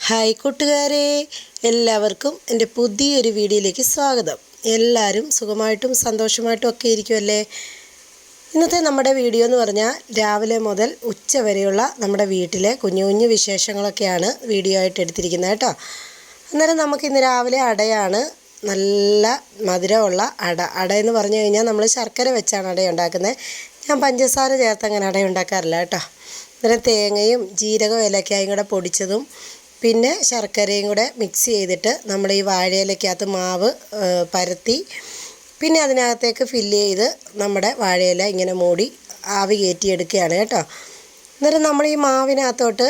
Hi കൂട്ടുകാരെ, എല്ലാവർക്കും എൻ്റെ പുതിയൊരു വീഡിയോയിലേക്ക് സ്വാഗതം. എല്ലാവരും സുഖമായിട്ടും സന്തോഷമായിട്ടും ഒക്കെ ഇരിക്കുമല്ലേ? ഇന്നത്തെ നമ്മുടെ വീഡിയോ എന്ന് പറഞ്ഞാൽ രാവിലെ മുതൽ ഉച്ച വരെയുള്ള നമ്മുടെ വീട്ടിലെ കുഞ്ഞു കുഞ്ഞു വിശേഷങ്ങളൊക്കെയാണ് വീഡിയോ ആയിട്ട് എടുത്തിരിക്കുന്നത് കേട്ടോ. അന്നേരം നമുക്കിന്ന് രാവിലെ അടയാണ്, നല്ല മധുരമുള്ള അട എന്ന് പറഞ്ഞു കഴിഞ്ഞാൽ നമ്മൾ ശർക്കര വെച്ചാണ് അട ഉണ്ടാക്കുന്നത്. ഞാൻ പഞ്ചസാര ചേർത്ത് അങ്ങനെ അട ഉണ്ടാക്കാറില്ല കേട്ടോ. അന്നേരം തേങ്ങയും ജീരകവും ഏലക്കായും കൂടെ പൊടിച്ചതും പിന്നെ ശർക്കരയും കൂടെ മിക്സ് ചെയ്തിട്ട് നമ്മൾ ഈ വാഴയിലക്കകത്ത് മാവ് പരത്തി പിന്നെ അതിനകത്തേക്ക് ഫില്ല് ചെയ്ത് നമ്മുടെ വാഴയില ഇങ്ങനെ മൂടി ആവി കയറ്റിയെടുക്കുകയാണ് കേട്ടോ. അന്നേരം നമ്മൾ ഈ മാവിനകത്തോട്ട്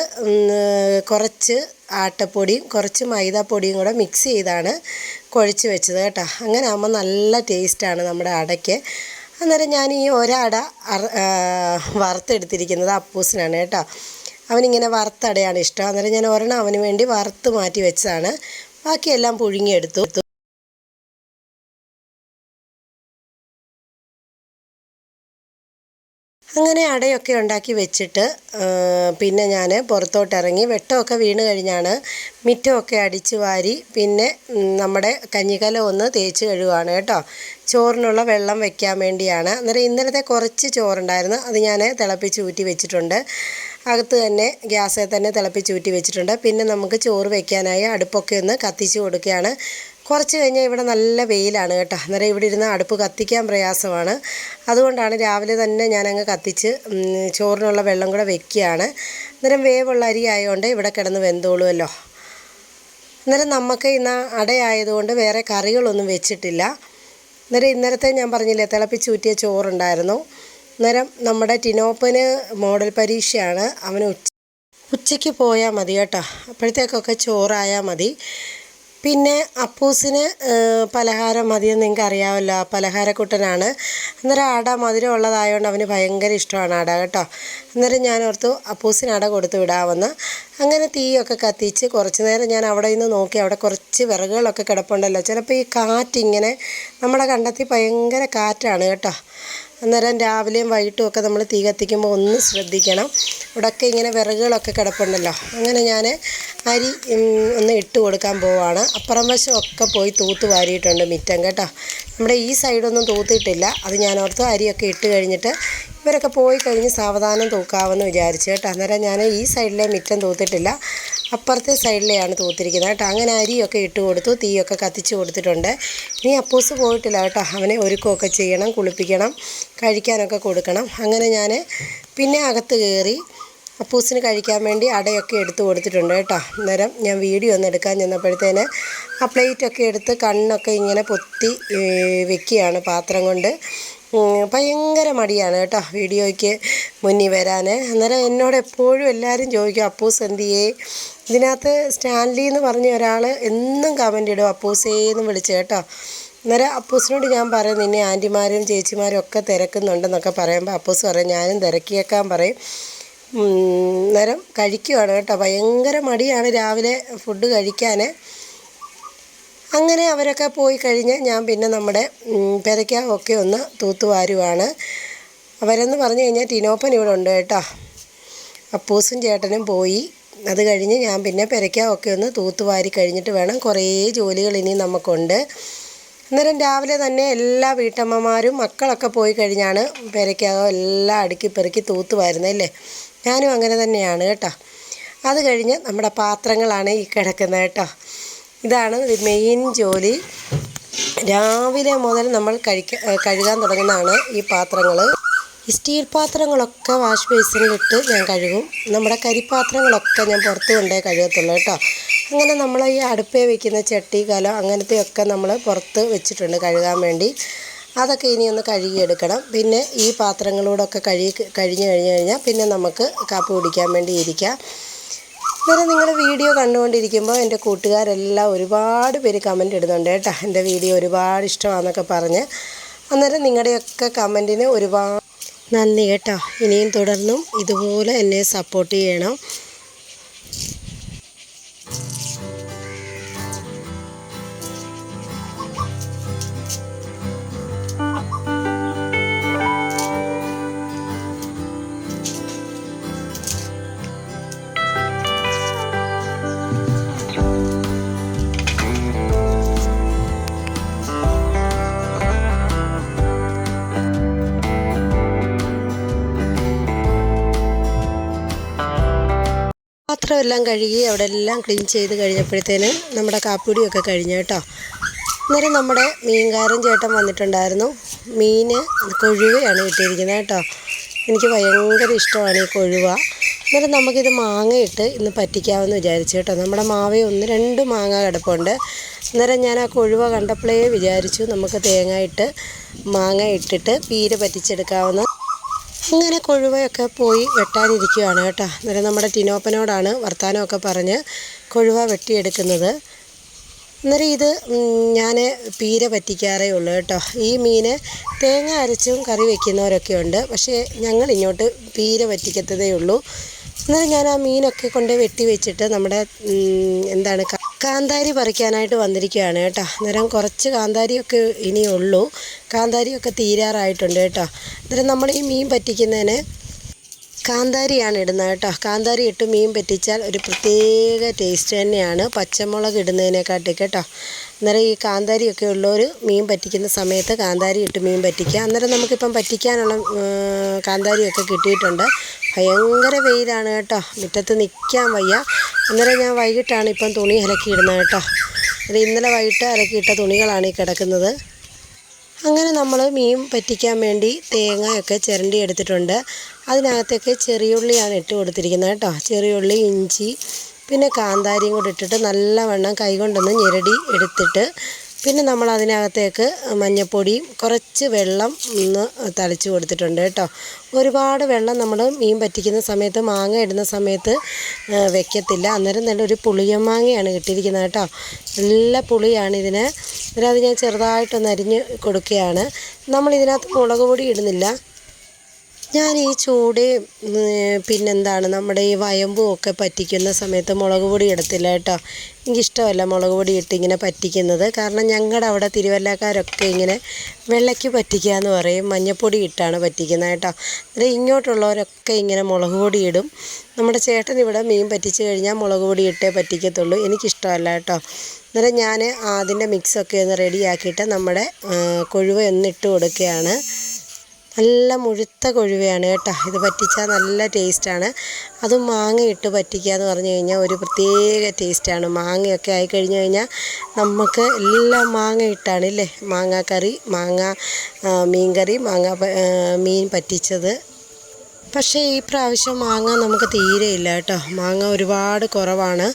കുറച്ച് ആട്ടപ്പൊടിയും കുറച്ച് മൈദാപ്പൊടിയും കൂടെ മിക്സ് ചെയ്താണ് കുഴച്ച് വെച്ചത് കേട്ടോ. അങ്ങനെ ആകുമ്പോൾ നല്ല ടേസ്റ്റാണ് നമ്മുടെ അടയ്ക്ക്. അന്നേരം ഞാൻ ഈ ഒരട വറുത്തെടുത്തിരിക്കുന്നത് അപ്പൂസിനാണ് കേട്ടോ. അവനിങ്ങനെ വറുത്തടയാണ് ഇഷ്ടം. അന്നേരം ഞാൻ ഒരെണ്ണം അവന് വേണ്ടി വറുത്ത് മാറ്റി വെച്ചതാണ്. ബാക്കിയെല്ലാം പുഴുങ്ങിയെടുത്തു. അങ്ങനെ അടയൊക്കെ ഉണ്ടാക്കി വെച്ചിട്ട് പിന്നെ ഞാൻ പുറത്തോട്ടിറങ്ങി. വെട്ടമൊക്കെ വീണ് കഴിഞ്ഞാണ് മുറ്റമൊക്കെ അടിച്ച് വാരി പിന്നെ നമ്മുടെ കഞ്ഞിക്കലം ഒന്ന് തേച്ച് കഴുകുകയാണ് കേട്ടോ. ചോറിനുള്ള വെള്ളം വെക്കാൻ വേണ്ടിയാണ്. അന്നേരം ഇന്നലത്തെ കുറച്ച് ചോറുണ്ടായിരുന്നു, അത് ഞാൻ തിളപ്പിച്ച് ഊറ്റി വെച്ചിട്ടുണ്ട്. അകത്ത് തന്നെ ഗ്യാസിൽ തന്നെ തിളപ്പിച്ച് ഊറ്റി വെച്ചിട്ടുണ്ട്. പിന്നെ നമുക്ക് ചോറ് വെക്കാനായി അടുപ്പൊക്കെ ഒന്ന് കത്തിച്ച് കൊടുക്കുകയാണ്. കുറച്ച് കഴിഞ്ഞാൽ ഇവിടെ നല്ല വെയിലാണ് കേട്ടോ. അന്നേരം ഇവിടെ ഇരുന്ന് അടുപ്പ് കത്തിക്കാൻ പ്രയാസമാണ്. അതുകൊണ്ടാണ് രാവിലെ തന്നെ ഞാനങ്ങ് കത്തിച്ച് ചോറിനുള്ള വെള്ളം കൂടെ വെക്കുകയാണ്. അന്നേരം വേവുള്ള അരി ആയതുകൊണ്ട് ഇവിടെ കിടന്ന് വെന്തോളുമല്ലോ. അന്നേരം നമുക്ക് ഇന്ന് അടയായതുകൊണ്ട് വേറെ കറികളൊന്നും വെച്ചിട്ടില്ല. അന്നേരം ഇന്നലത്തെ ഞാൻ പറഞ്ഞില്ലേ തിളപ്പിച്ചൂറ്റിയ ചോറുണ്ടായിരുന്നു. അന്നേരം നമ്മുടെ ടിനോപ്പന് മോഡൽ പരീക്ഷയാണ്. അവന് ഉച്ചയ്ക്ക് പോയാൽ മതി കേട്ടോ, അപ്പോഴത്തേക്കൊക്കെ ചോറായാൽ മതി. പിന്നെ അപ്പൂസിന് പലഹാരം മതിയെന്ന് നിങ്ങൾക്ക് അറിയാമല്ലോ, പലഹാരക്കുട്ടനാണ്. അന്നേരം അട മധുരം ഉള്ളതായതുകൊണ്ട് അവന് ഭയങ്കര ഇഷ്ടമാണ് അട കേട്ടോ. അന്നേരം ഞാൻ ഓർത്തു അപ്പൂസിന് അട കൊടുത്തു വിടാമെന്ന്. അങ്ങനെ തീയൊക്കെ കത്തിച്ച് കുറച്ച് നേരം ഞാൻ അവിടെ നിന്ന് നോക്കി. അവിടെ കുറച്ച് വിറകുകളൊക്കെ കിടപ്പുണ്ടല്ലോ. ചിലപ്പോൾ ഈ കാറ്റിങ്ങനെ നമ്മുടെ കണ്ടത്തിൽ ഭയങ്കര കാറ്റാണ് കേട്ടോ. അന്നേരം രാവിലെയും വൈകിട്ടും ഒക്കെ നമ്മൾ തീ കത്തിക്കുമ്പോൾ ഒന്ന് ശ്രദ്ധിക്കണം. ഇവിടെയൊക്കെ ഇങ്ങനെ വിറകുകളൊക്കെ കിടപ്പുണ്ടല്ലോ. അങ്ങനെ ഞാൻ അരി ഒന്ന് ഇട്ട് കൊടുക്കാൻ പോവാണ്. അപ്പുറം വശമൊക്കെ പോയി തൂത്ത് വാരിയിട്ടുണ്ട് മുറ്റം കേട്ടോ. നമ്മുടെ ഈ സൈഡൊന്നും തൂത്തിയിട്ടില്ല. അത് ഞാൻ ഓർത്ത് അരിയൊക്കെ ഇട്ട് കഴിഞ്ഞിട്ട് ഇവരൊക്കെ പോയി കഴിഞ്ഞ് സാവധാനം തൂക്കാമെന്ന് വിചാരിച്ചു കേട്ടോ. അന്നേരം ഞാൻ ഈ സൈഡിലെ മുറ്റം തൂത്തിട്ടില്ല, അപ്പുറത്തെ സൈഡിലെയാണ് തൂത്തിരിക്കുന്നത് കേട്ടോ. അങ്ങനെ അരിയൊക്കെ ഇട്ട് കൊടുത്തു, തീയൊക്കെ കത്തിച്ച് കൊടുത്തിട്ടുണ്ട്. ഇനി അപ്പൂസ് പോയിട്ടില്ല കേട്ടോ. അവനെ ഒരുക്കമൊക്കെ ചെയ്യണം, കുളിപ്പിക്കണം, കഴിക്കാനൊക്കെ കൊടുക്കണം. അങ്ങനെ ഞാൻ പിന്നെ അകത്ത് കയറി അപ്പൂസിന് കഴിക്കാൻ വേണ്ടി അടയൊക്കെ എടുത്ത് കൊടുത്തിട്ടുണ്ട് കേട്ടോ. അന്നേരം ഞാൻ വീഡിയോ ഒന്ന് എടുക്കാൻ ചെന്നപ്പോഴത്തേന് ആ പ്ലേറ്റൊക്കെ എടുത്ത് കണ്ണൊക്കെ ഇങ്ങനെ പൊത്തി വെക്കുകയാണ് പാത്രം കൊണ്ട്. ഭയങ്കര മടിയാണ് കേട്ടോ വീഡിയോയ്ക്ക് മുന്നിൽ വരാൻ. അന്നേരം എന്നോട് എപ്പോഴും എല്ലാവരും ചോദിക്കും അപ്പൂസ് എന്തിയേ. ഇതിനകത്ത് സ്റ്റാൻലി എന്ന് പറഞ്ഞ ഒരാൾ എന്നും കമൻ്റ് ഇടും അപ്പൂസേന്ന് വിളിച്ച് കേട്ടോ. അന്നേരം അപ്പൂസിനോട് ഞാൻ പറയും നിന്നെ ആൻറ്റിമാരും ചേച്ചിമാരും ഒക്കെ തിരക്കുന്നുണ്ടെന്നൊക്കെ പറയുമ്പോൾ അപ്പൂസ് പറയും ഞാനും തിരക്കിയേക്കാൻ പറയും. അന്നേരം കഴിക്കുവാണ് കേട്ടോ. ഭയങ്കര മടിയാണ് രാവിലെ ഫുഡ് കഴിക്കാൻ. അങ്ങനെ അവരൊക്കെ പോയി കഴിഞ്ഞ് ഞാൻ പിന്നെ നമ്മുടെ പെരയ്ക്കൊക്കെ ഒന്ന് തൂത്തുവാരുവാണ്. അവരെന്ന് പറഞ്ഞു കഴിഞ്ഞാൽ ടിനോപ്പൻ ഇവിടെ ഉണ്ട് കേട്ടോ. അപ്പൂസും ചേട്ടനും പോയി. അത് കഴിഞ്ഞ് ഞാൻ പിന്നെ പെരയ്ക്കൊക്കെ ഒന്ന് തൂത്തുവാരി കഴിഞ്ഞിട്ട് വേണം, കുറേ ജോലികൾ ഇനി നമുക്കുണ്ട്. അന്നേരം രാവിലെ തന്നെ എല്ലാ വീട്ടമ്മമാരും മക്കളൊക്കെ പോയി കഴിഞ്ഞാണ് പെരയ്ക്കകം എല്ലാം അടുക്കി പെറുക്കി തൂത്തുവാരുന്നല്ലേ. ഞാനും അങ്ങനെ തന്നെയാണ് കേട്ടോ. അത് കഴിഞ്ഞ് നമ്മുടെ പാത്രങ്ങളാണ് ഈ കിടക്കുന്നത് കേട്ടോ. ഇതാണ് മെയിൻ ജോലി. രാവിലെ മുതൽ നമ്മൾ കഴുകാൻ തുടങ്ങുന്നതാണ് ഈ പാത്രങ്ങൾ. ഈ സ്റ്റീൽ പാത്രങ്ങളൊക്കെ വാഷ് ബേസിനിലിട്ട് ഞാൻ കഴുകും. നമ്മുടെ കരിപ്പാത്രങ്ങളൊക്കെ ഞാൻ പുറത്ത് കൊണ്ടേ കഴുകത്തുള്ളൂ കേട്ടോ. അങ്ങനെ നമ്മൾ ഈ അടുപ്പേ വയ്ക്കുന്ന ചട്ടി കലം അങ്ങനത്തെയൊക്കെ നമ്മൾ പുറത്ത് വെച്ചിട്ടുണ്ട് കഴുകാൻ വേണ്ടി. അതൊക്കെ ഇനി ഒന്ന് കഴുകിയെടുക്കണം. പിന്നെ ഈ പാത്രങ്ങളോടൊക്കെ കഴിഞ്ഞ് കഴിഞ്ഞാൽ പിന്നെ നമുക്ക് കാപ്പി കുടിക്കാൻ വേണ്ടി ഇരിക്കാം. അന്നേരം നിങ്ങൾ വീഡിയോ കണ്ടുകൊണ്ടിരിക്കുമ്പോൾ എൻ്റെ കൂട്ടുകാരെല്ലാം ഒരുപാട് പേര് കമൻ്റ് ഇടുന്നുണ്ട് കേട്ടോ. എൻ്റെ വീഡിയോ ഒരുപാട് ഇഷ്ടമാണെന്നൊക്കെ പറഞ്ഞ്. അന്നേരം നിങ്ങളുടെയൊക്കെ കമൻറ്റിന് ഒരുപാട് നന്ദി കേട്ടോ. ഇനിയും തുടർന്നും ഇതുപോലെ എന്നെ സപ്പോർട്ട് ചെയ്യണം. പാത്രമെല്ലാം കഴുകി അവിടെ എല്ലാം ക്ലീൻ ചെയ്ത് കഴിഞ്ഞപ്പോഴത്തേനും നമ്മുടെ കാപ്പിടിയൊക്കെ കഴിഞ്ഞു കേട്ടോ. അന്നേരം നമ്മുടെ മീൻകാരൻ ചേട്ടൻ വന്നിട്ടുണ്ടായിരുന്നു. മീൻ കൊഴുവയാണ് കിട്ടിയിരിക്കുന്നത് കേട്ടോ. എനിക്ക് ഭയങ്കര ഇഷ്ടമാണ് ഈ കൊഴുവ. അന്നേരം നമുക്കിത് മാങ്ങയിട്ട് ഇന്ന് പറ്റിക്കാമെന്ന് വിചാരിച്ചു കേട്ടോ. നമ്മുടെ മാവേ 1-2 മാങ്ങ കിടപ്പുണ്ട്. അന്നേരം ഞാൻ ആ കൊഴുവ കണ്ടപ്പോഴേ വിചാരിച്ചു നമുക്ക് തേങ്ങ ഇട്ട് മാങ്ങ ഇട്ടിട്ട് പീര പറ്റിച്ചെടുക്കാവുന്ന. അങ്ങനെ കൊഴുവയൊക്കെ പോയി വെട്ടാനിരിക്കുകയാണ് കേട്ടോ. അന്നേരം നമ്മുടെ ടിനോപ്പനോടാണ് വർത്താനമൊക്കെ പറഞ്ഞ് കൊഴുവ വെട്ടിയെടുക്കുന്നത്. അന്നേരം ഇത് ഞാൻ പീര പറ്റിക്കാറേ ഉള്ളൂ കേട്ടോ. ഈ മീൻ തേങ്ങ അരച്ചും കറി വയ്ക്കുന്നവരൊക്കെ ഉണ്ട്. പക്ഷേ ഞങ്ങൾ ഇങ്ങോട്ട് പീര പറ്റിക്കത്തതേ ഉള്ളൂ. അന്നേരം ഞാൻ ആ മീനൊക്കെ കൊണ്ട് വെട്ടി വെച്ചിട്ട് നമ്മുടെ കാന്താരി പറിക്കാനായിട്ട് വന്നിരിക്കുകയാണ് കേട്ടോ. അന്നേരം കുറച്ച് കാന്താരിയൊക്കെ ഇനിയുള്ളൂ. കാന്താരിയൊക്കെ തീരാറായിട്ടുണ്ട് കേട്ടോ. അന്നേരം നമ്മൾ ഈ മീൻ പറ്റിക്കുന്നതിന് കാന്താരിയാണ് ഇടുന്നത് കേട്ടോ. കാന്താരി ഇട്ട് മീൻ പറ്റിച്ചാൽ ഒരു പ്രത്യേക ടേസ്റ്റ് തന്നെയാണ് പച്ചമുളക് ഇടുന്നതിനെക്കാട്ടി കേട്ടോ. അന്നേരം ഈ കാന്താരിയൊക്കെ ഉള്ളവർ മീൻ പറ്റിക്കുന്ന സമയത്ത് കാന്താരി ഇട്ട് മീൻ പറ്റിക്കുക. അന്നേരം നമുക്കിപ്പം പറ്റിക്കാനുള്ള കാന്താരിയൊക്കെ കിട്ടിയിട്ടുണ്ട്. ഭയങ്കര വെയിലാണ് കേട്ടോ. മുറ്റത്ത് നിൽക്കാൻ വയ്യ. അന്നേരം ഞാൻ വൈകിട്ടാണ് ഇപ്പം തുണി അലക്കിയിടുന്നത് കേട്ടോ. അത് ഇന്നലെ വൈകിട്ട് അലക്കിയിട്ട തുണികളാണ് ഈ കിടക്കുന്നത്. അങ്ങനെ നമ്മൾ മീൻ പറ്റിക്കാൻ വേണ്ടി തേങ്ങയൊക്കെ ചിരണ്ടി എടുത്തിട്ടുണ്ട്. അതിനകത്തേക്ക് ചെറിയുള്ളിയാണ് ഇട്ട് കൊടുത്തിരിക്കുന്നത് കേട്ടോ. ചെറിയുള്ളി, ഇഞ്ചി, പിന്നെ കാന്താരിയും കൂടി ഇട്ടിട്ട് നല്ലവണ്ണം കൈകൊണ്ടൊന്ന് ഞെരടി എടുത്തിട്ട് പിന്നെ നമ്മൾ അതിനകത്തേക്ക് മഞ്ഞൾപ്പൊടിയും കുറച്ച് വെള്ളം ഒന്ന് തളിച്ച് കൊടുത്തിട്ടുണ്ട് കേട്ടോ. ഒരുപാട് വെള്ളം നമ്മൾ മീൻ പറ്റിക്കുന്ന സമയത്ത് മാങ്ങ ഇടുന്ന സമയത്ത് വെക്കത്തില്ല. അന്നേരം നല്ലൊരു പുളിയ മാങ്ങയാണ് കിട്ടിയിരിക്കുന്നത് കേട്ടോ. നല്ല പുളിയാണ് ഇതിന്. അന്നേരം അത് ഞാൻ ചെറുതായിട്ടൊന്ന് അരിഞ്ഞ് കൊടുക്കുകയാണ്. നമ്മളിതിനകത്ത് മുളക് പൊടി ഇടുന്നില്ല. ഞാൻ ഈ ചൂടയും പിന്നെന്താണ് നമ്മുടെ ഈ വയമ്പും ഒക്കെ പറ്റിക്കുന്ന സമയത്ത് മുളക് പൊടി ഇടത്തില്ല കേട്ടോ. എനിക്കിഷ്ടമല്ല മുളക് പൊടി ഇട്ട് ഇങ്ങനെ പറ്റിക്കുന്നത്. കാരണം ഞങ്ങളുടെ അവിടെ തിരുവല്ലക്കാരൊക്കെ ഇങ്ങനെ വെള്ളയ്ക്ക് പറ്റിക്കുക എന്ന് പറയും. മഞ്ഞൾപ്പൊടി ഇട്ടാണ് പറ്റിക്കുന്നത് കേട്ടോ. അന്നേരം ഇങ്ങോട്ടുള്ളവരൊക്കെ ഇങ്ങനെ മുളക് പൊടി ഇടും. നമ്മുടെ ചേട്ടൻ ഇവിടെ മീൻ പറ്റിച്ച് കഴിഞ്ഞാൽ മുളക് പൊടി ഇട്ടേ പറ്റിക്കത്തുള്ളൂ. എനിക്കിഷ്ടമല്ല കേട്ടോ. അന്നേരം ഞാൻ അതിൻ്റെ മിക്സൊക്കെ ഒന്ന് റെഡിയാക്കിയിട്ട് നമ്മുടെ കൊഴുവ ഒന്നിട്ട് കൊടുക്കുകയാണ്. നല്ല മുഴുത്ത കൊഴുവയാണ് കേട്ടോ. ഇത് പറ്റിച്ചാൽ നല്ല ടേസ്റ്റാണ്. അതും മാങ്ങ ഇട്ട് പറ്റിക്കുക എന്ന് പറഞ്ഞു കഴിഞ്ഞാൽ ഒരു പ്രത്യേക ടേസ്റ്റാണ്. മാങ്ങയൊക്കെ ആയിക്കഴിഞ്ഞ് കഴിഞ്ഞാൽ നമുക്ക് എല്ലാം മാങ്ങ ഇട്ടാണ് ഇല്ലേ. മാങ്ങാക്കറി, മീൻ കറി, മീൻ പറ്റിച്ചത്. പക്ഷേ ഈ പ്രാവശ്യം മാങ്ങ നമുക്ക് തീരെയില്ല കേട്ടോ. മാങ്ങ ഒരുപാട് കുറവാണ്.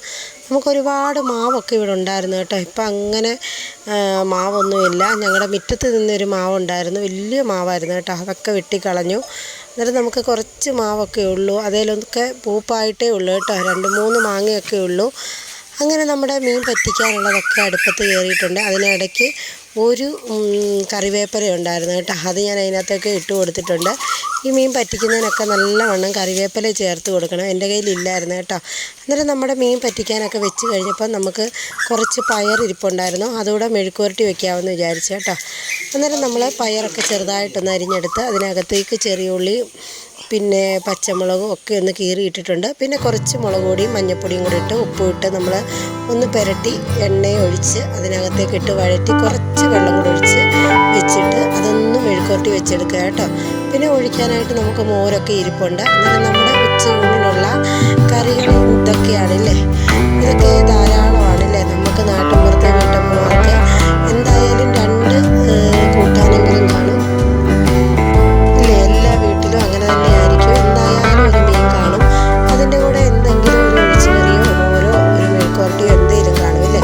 നമുക്കൊരുപാട് മാവൊക്കെ ഇവിടെ ഉണ്ടായിരുന്നു കേട്ടോ. ഇപ്പം അങ്ങനെ മാവൊന്നുമില്ല. ഞങ്ങളുടെ മുറ്റത്ത് നിന്നൊരു മാവുണ്ടായിരുന്നു. വലിയ മാവായിരുന്നു കേട്ടോ. അതൊക്കെ വെട്ടിക്കളഞ്ഞു. അന്നേരം നമുക്ക് കുറച്ച് മാവൊക്കെ ഉള്ളൂ. അതിലൊക്കെ പൂപ്പായിട്ടേ ഉള്ളൂ കേട്ടോ. 2-3 മാങ്ങയൊക്കെ ഉള്ളൂ. അങ്ങനെ നമ്മുടെ മീൻ പറ്റിക്കാനുള്ളതൊക്കെ അടുപ്പത്ത് കയറിയിട്ടുണ്ട്. അതിനിടയ്ക്ക് ഒരു കറിവേപ്പില ഉണ്ടായിരുന്നു കേട്ടോ. അത് ഞാൻ അതിനകത്തേക്ക് ഇട്ട് കൊടുത്തിട്ടുണ്ട്. ഈ മീൻ പറ്റിക്കുന്നതിനൊക്കെ നല്ലവണ്ണം കറിവേപ്പില ചേർത്ത് കൊടുക്കണം. എൻ്റെ കയ്യിലില്ലായിരുന്നു കേട്ടോ. അന്നേരം നമ്മുടെ മീൻ പറ്റിക്കാനൊക്കെ വെച്ച് കഴിഞ്ഞപ്പോൾ നമുക്ക് കുറച്ച് പയർ ഇരിപ്പുണ്ടായിരുന്നു. അതുകൂടെ മെഴുക്കുവരട്ടി വെക്കാമെന്ന് വിചാരിച്ചു കേട്ടോ. അന്നേരം നമ്മൾ പയറൊക്കെ ചെറുതായിട്ടൊന്ന് അരിഞ്ഞെടുത്ത് അതിനകത്തേക്ക് ചെറിയ ഉള്ളി പിന്നെ പച്ചമുളകും ഒക്കെ ഒന്ന് കീറിയിട്ടിട്ടുണ്ട്. പിന്നെ കുറച്ച് മുളക് പൊടിയും മഞ്ഞൾപ്പൊടിയും കൂടി ഇട്ട് ഉപ്പും ഇട്ട് നമ്മൾ ഒന്ന് പുരട്ടി എണ്ണയും ഒഴിച്ച് അതിനകത്തേക്ക് ഇട്ട് വഴറ്റി കുറച്ച് വെള്ളം കൂടി ഒഴിച്ച് വെച്ചിട്ട് അതൊന്ന് മെഴുക്കുവരട്ടി വെച്ചെടുക്കുക കേട്ടോ. പിന്നെ ഒഴിക്കാനായിട്ട് നമുക്ക് മോരൊക്കെ ഇരിപ്പുണ്ട്. അന്നേരം നമ്മുടെ ഉച്ചയൂണിനുള്ള കറികൾ ഇതൊക്കെയാണില്ലേ. ഇതൊക്കെ ധാരാളമാണില്ലേ. നമുക്ക് നാട്ടിൻപുറത്തെ വീട്ടമ്മമാർക്ക് എന്തായാലും 2 കൂട്ടാനെങ്കിലും കാണും ഇല്ലേ. എല്ലാ വീട്ടിലും അങ്ങനെ തന്നെയായിരിക്കും. എന്തായാലും ഒരു മീൻ കാണും. അതിൻ്റെ കൂടെ എന്തെങ്കിലും ഒരു ഒഴിച്ചുകറിയോ മോരോ ഒരു മെഴുക്കുവരട്ടിയോ എന്തെങ്കിലും കാണും ഇല്ലേ.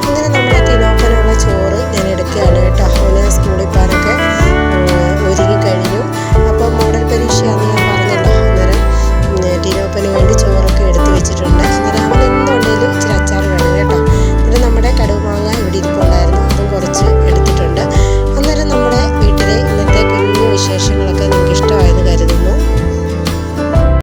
അങ്ങനെ നമ്മുടെ ടിനോപ്പനുള്ള ചോറ് ഞാൻ എടുക്കുകയാണ് കേട്ടോ. അവന് സ്കൂളിൽ പോകാനൊക്കെ ഒരുങ്ങിക്കഴിഞ്ഞു. അപ്പം മോഡൽ പരീക്ഷയാണെന്ന് ഞാൻ പറഞ്ഞല്ലോ. അന്നേരം ടിനോപ്പന് വേണ്ടി ചോറൊക്കെ എടുത്ത് വെച്ചിട്ടുണ്ട്.